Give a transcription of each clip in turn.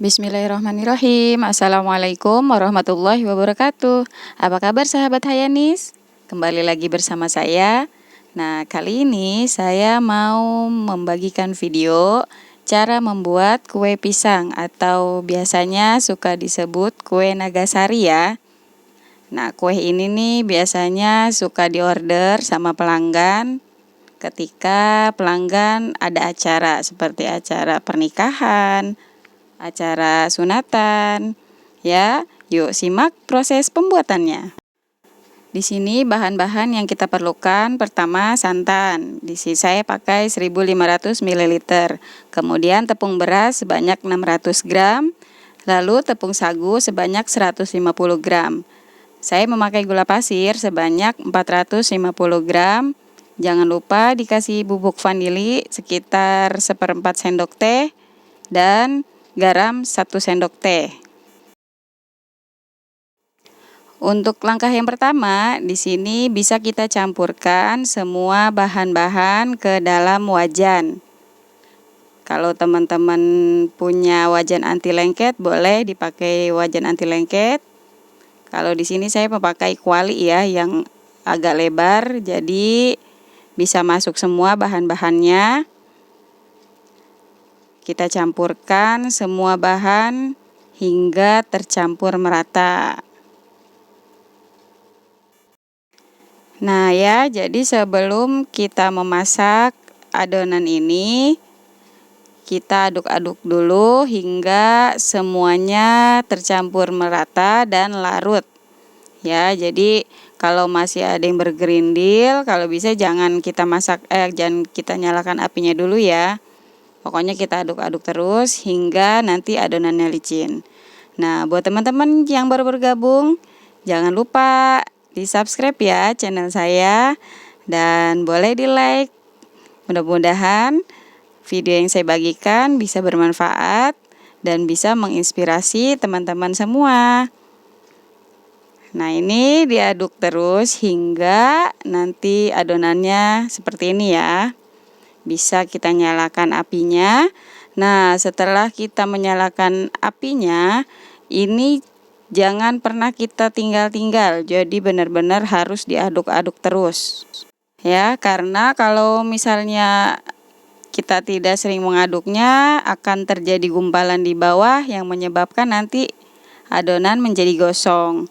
Bismillahirrahmanirrahim. Assalamualaikum warahmatullahi wabarakatuh. Apa kabar sahabat Hayanis? Kembali lagi bersama saya. Nah, kali ini saya mau membagikan video cara membuat kue pisang atau biasanya suka disebut kue Nagasari ya. Nah, kue ini nih biasanya suka diorder sama pelanggan ketika pelanggan ada acara seperti acara pernikahan, acara sunatan, ya. Yuk simak proses pembuatannya. Di sini bahan-bahan yang kita perlukan, pertama santan. Di sini saya pakai 1500 ml. Kemudian tepung beras sebanyak 600 gram, lalu tepung sagu sebanyak 150 gram. Saya memakai gula pasir sebanyak 450 gram. Jangan lupa dikasih bubuk vanili sekitar 1/4 sendok teh dan garam 1 sendok teh. Untuk langkah yang pertama, di sini bisa kita campurkan semua bahan-bahan ke dalam wajan. Kalau teman-teman punya wajan anti lengket, boleh dipakai wajan anti lengket. Kalau di sini saya memakai kuali ya yang agak lebar, jadi bisa masuk semua bahan-bahannya. Kita campurkan semua bahan hingga tercampur merata. Nah ya, jadi sebelum kita memasak adonan ini, kita aduk-aduk dulu hingga semuanya tercampur merata dan larut. Ya, jadi kalau masih ada yang bergerindil, kalau bisa jangan kita jangan kita nyalakan apinya dulu ya. Pokoknya kita aduk-aduk terus hingga nanti adonannya licin. Nah, buat teman-teman yang baru bergabung, jangan lupa di-subscribe ya channel saya dan boleh di-like. Mudah-mudahan video yang saya bagikan bisa bermanfaat dan bisa menginspirasi teman-teman semua. Nah, ini diaduk terus hingga nanti adonannya seperti ini ya. Bisa kita nyalakan apinya. Nah, setelah kita menyalakan apinya, ini jangan pernah kita tinggal-tinggal. Jadi benar-benar harus diaduk-aduk terus. Ya, karena kalau misalnya kita tidak sering mengaduknya, akan terjadi gumpalan di bawah yang menyebabkan nanti adonan menjadi gosong.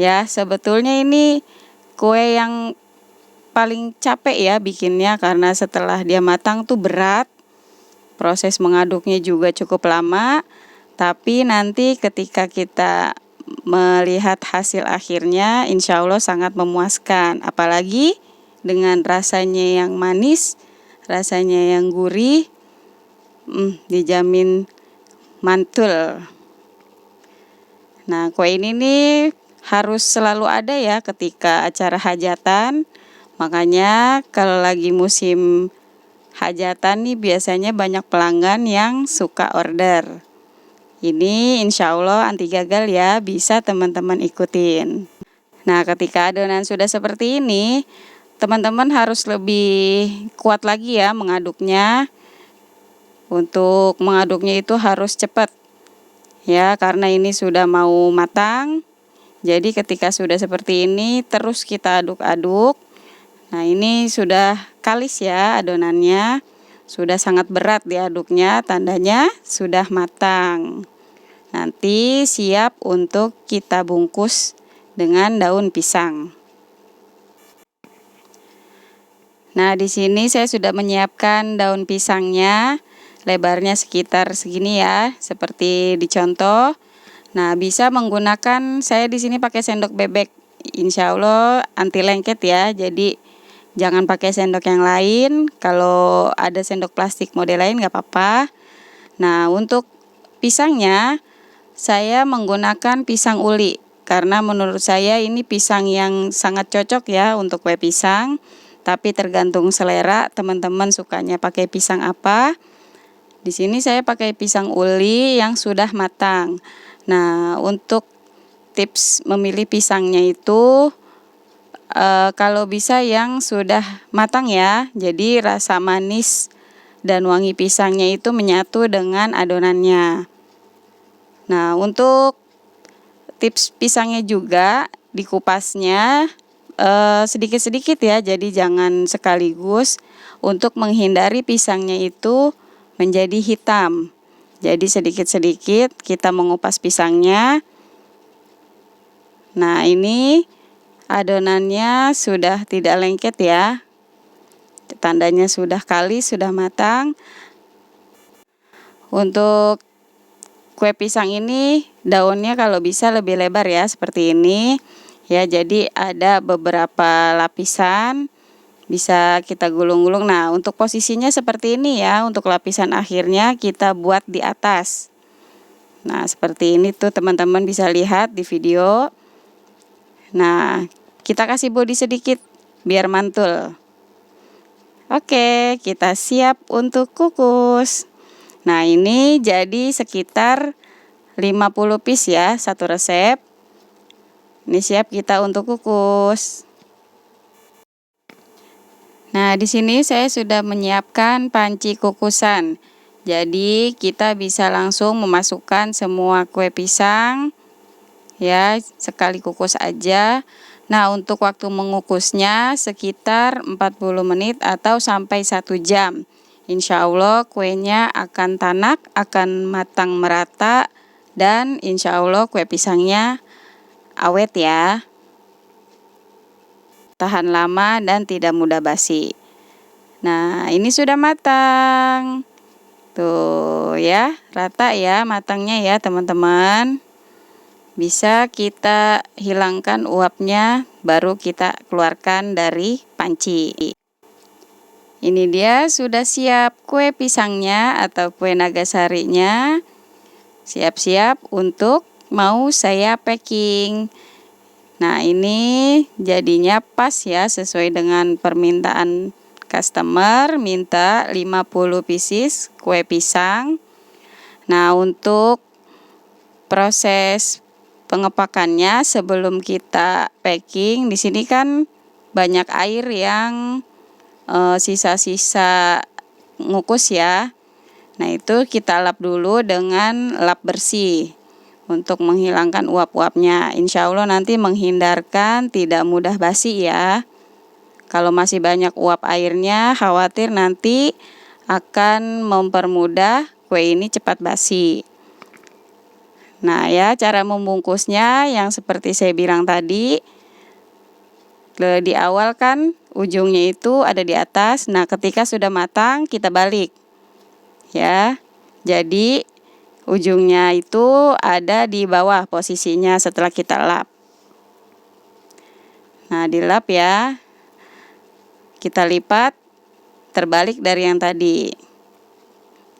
Ya, sebetulnya ini kue yang paling capek ya bikinnya karena setelah dia matang tuh berat. Proses mengaduknya juga cukup lama, tapi nanti ketika kita melihat hasil akhirnya insya Allah sangat memuaskan. Apalagi dengan rasanya yang manis, rasanya yang gurih, dijamin mantul. Nah, kue ini nih harus selalu ada ya ketika acara hajatan. Makanya kalau lagi musim hajatan nih biasanya banyak pelanggan yang suka order. Ini insya Allah anti gagal ya, bisa teman-teman ikutin. Nah, ketika adonan sudah seperti ini, teman-teman harus lebih kuat lagi ya mengaduknya. Untuk mengaduknya itu harus cepat ya, karena ini sudah mau matang. Jadi ketika sudah seperti ini terus kita aduk-aduk. Nah, ini sudah kalis ya adonannya, sudah sangat berat diaduknya, tandanya sudah matang. Nanti siap untuk kita bungkus dengan daun pisang. Nah, di sini saya sudah menyiapkan daun pisangnya, lebarnya sekitar segini ya, seperti dicontoh. Nah, bisa menggunakan, saya di sini pakai sendok bebek, insya Allah anti lengket ya, jadi jangan pakai sendok yang lain. Kalau ada sendok plastik model lain nggak apa-apa. Nah, untuk pisangnya saya menggunakan pisang uli karena menurut saya ini pisang yang sangat cocok ya untuk kue pisang. Tapi tergantung selera teman-teman sukanya pakai pisang apa. Di sini saya pakai pisang uli yang sudah matang. Nah, untuk tips memilih pisangnya itu kalau bisa yang sudah matang ya, jadi rasa manis dan wangi pisangnya itu menyatu dengan adonannya. Nah, untuk tips pisangnya juga dikupasnya sedikit-sedikit ya, jadi jangan sekaligus untuk menghindari pisangnya itu menjadi hitam. Jadi sedikit-sedikit kita mengupas pisangnya. Nah, ini adonannya sudah tidak lengket ya. Tandanya sudah kalis, sudah matang. Untuk kue pisang ini daunnya kalau bisa lebih lebar ya, seperti ini. Ya, jadi ada beberapa lapisan, bisa kita gulung-gulung. Nah, untuk posisinya seperti ini ya, untuk lapisan akhirnya kita buat di atas. Nah, seperti ini tuh teman-teman bisa lihat di video. Nah, kita kasih bodi sedikit biar mantul. Oke, kita siap untuk kukus. Nah, ini jadi sekitar 50 piece ya, satu resep. Ini siap kita untuk kukus. Nah, di sini saya sudah menyiapkan panci kukusan. Jadi, kita bisa langsung memasukkan semua kue pisang ya, sekali kukus aja. Nah, untuk waktu mengukusnya sekitar 40 menit atau sampai 1 jam. Insya Allah kuenya akan tanak, akan matang merata, dan insya Allah kue pisangnya awet ya, tahan lama dan tidak mudah basi. Nah, ini sudah matang. Tuh ya, rata ya matangnya ya teman-teman. Bisa kita hilangkan uapnya, baru kita keluarkan dari panci. Ini dia sudah siap kue pisangnya atau kue nagasarinya. Siap-siap untuk mau saya packing. Nah, ini jadinya pas ya, sesuai dengan permintaan customer, minta 50 pieces kue pisang. Nah, untuk proses pengepakannya sebelum kita packing, di sini kan banyak air yang sisa-sisa ngukus ya. Nah, itu kita lap dulu dengan lap bersih untuk menghilangkan uap-uapnya. Insya Allah nanti menghindarkan tidak mudah basi ya. Kalau masih banyak uap airnya, khawatir nanti akan mempermudah kue ini cepat basi. Nah ya, cara membungkusnya yang seperti saya bilang tadi, di awal kan ujungnya itu ada di atas. Nah, ketika sudah matang kita balik ya, jadi ujungnya itu ada di bawah posisinya setelah kita lap. Nah, dilap ya, kita lipat terbalik dari yang tadi.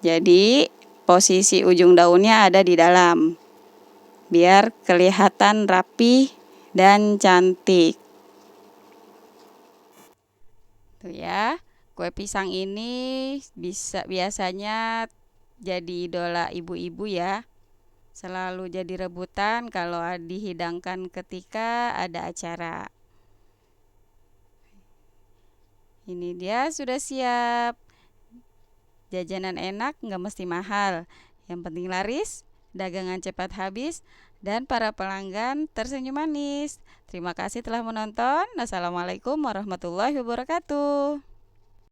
Jadi posisi ujung daunnya ada di dalam, biar kelihatan rapi dan cantik. Tuh ya, kue pisang ini biasanya jadi idola ibu-ibu ya. Selalu jadi rebutan kalau dihidangkan ketika ada acara. Ini dia sudah siap. Jajanan enak, nggak mesti mahal. Yang penting laris, dagangan cepat habis, dan para pelanggan tersenyum manis. Terima kasih telah menonton. Assalamualaikum warahmatullahi wabarakatuh.